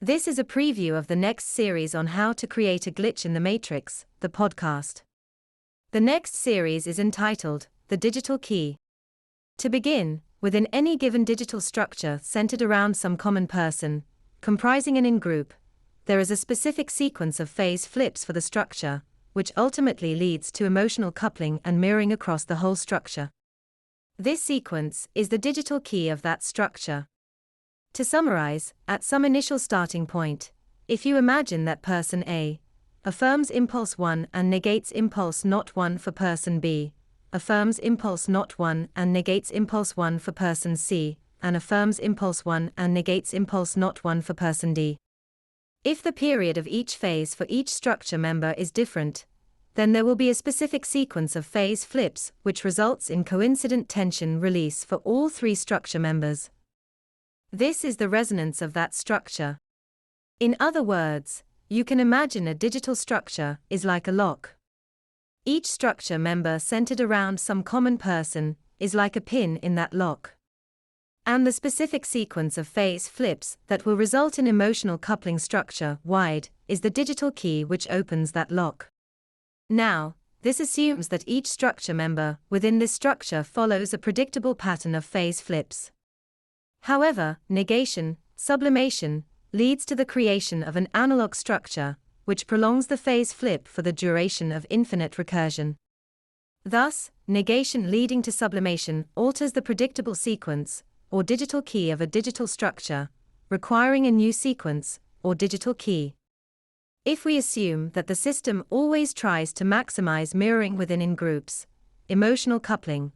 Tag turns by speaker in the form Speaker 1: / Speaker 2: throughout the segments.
Speaker 1: This is a preview of the next series on how to create a glitch in the matrix, the podcast. The next series is entitled, The Digital Key. To begin, within any given digital structure centered around some common person, comprising an in-group, there is a specific sequence of phase flips for the structure, which ultimately leads to emotional coupling and mirroring across the whole structure. This sequence is the digital key of that structure. To summarize, at some initial starting point, if you imagine that person A affirms impulse 1 and negates impulse not 1 for person B, affirms impulse not 1 and negates impulse 1 for person C, and affirms impulse 1 and negates impulse not 1 for person D. If the period of each phase for each structure member is different, then there will be a specific sequence of phase flips which results in coincident tension release for all three structure members. This is the resonance of that structure. In other words, you can imagine a digital structure is like a lock. Each structure member centered around some common person is like a pin in that lock. And the specific sequence of phase flips that will result in emotional coupling structure wide is the digital key which opens that lock. Now, this assumes that each structure member within this structure follows a predictable pattern of phase flips. However, negation, sublimation, leads to the creation of an analog structure, which prolongs the phase flip for the duration of infinite recursion. Thus, negation leading to sublimation alters the predictable sequence, or digital key of a digital structure, requiring a new sequence, or digital key. If we assume that the system always tries to maximize mirroring within in-groups, emotional coupling,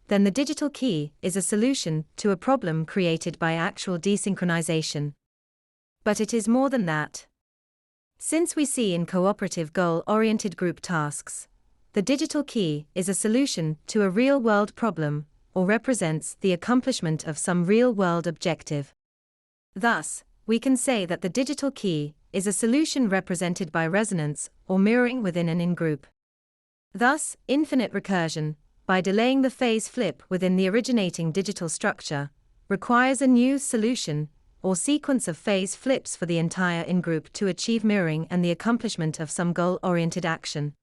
Speaker 1: then the digital key is a solution to a problem created by actual desynchronization. But it is more than that. Since we see in cooperative goal-oriented group tasks, the digital key is a solution to a real-world problem, or represents the accomplishment of some real-world objective. Thus, we can say that the digital key is a solution represented by resonance or mirroring within an in-group. Thus, infinite recursion, by delaying the phase flip within the originating digital structure, requires a new solution or sequence of phase flips for the entire in-group to achieve mirroring and the accomplishment of some goal-oriented action.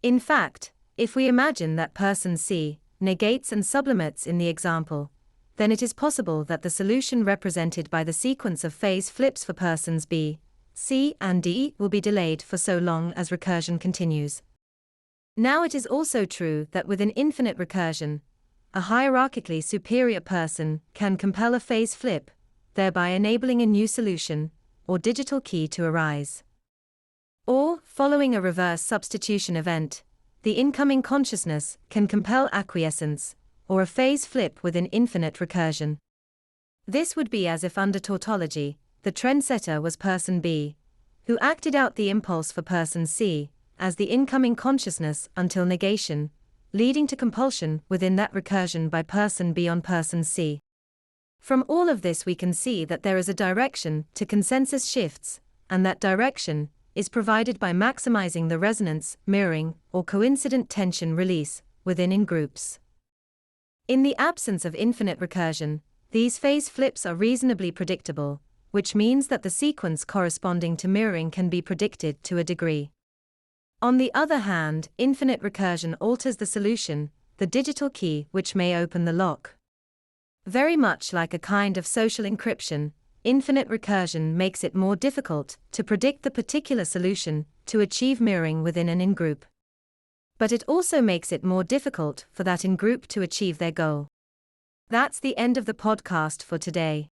Speaker 1: In fact, if we imagine that person C negates and sublimates in the example, then it is possible that the solution represented by the sequence of phase flips for persons B, C, and D will be delayed for so long as recursion continues. Now it is also true that within infinite recursion, a hierarchically superior person can compel a phase flip, thereby enabling a new solution, or digital key to arise. Or, following a reverse substitution event, the incoming consciousness can compel acquiescence, or a phase flip within infinite recursion. This would be as if under tautology, the trendsetter was person B, who acted out the impulse for person C, as the incoming consciousness until negation, leading to compulsion within that recursion by person B on person C. From all of this we can see that there is a direction to consensus shifts, and that direction is provided by maximizing the resonance, mirroring, or coincident tension release within in-groups. In the absence of infinite recursion, these phase flips are reasonably predictable, which means that the sequence corresponding to mirroring can be predicted to a degree. On the other hand, infinite recursion alters the solution, the digital key which may open the lock. Very much like a kind of social encryption, infinite recursion makes it more difficult to predict the particular solution to achieve mirroring within an in-group. But it also makes it more difficult for that in-group to achieve their goal. That's the end of the podcast for today.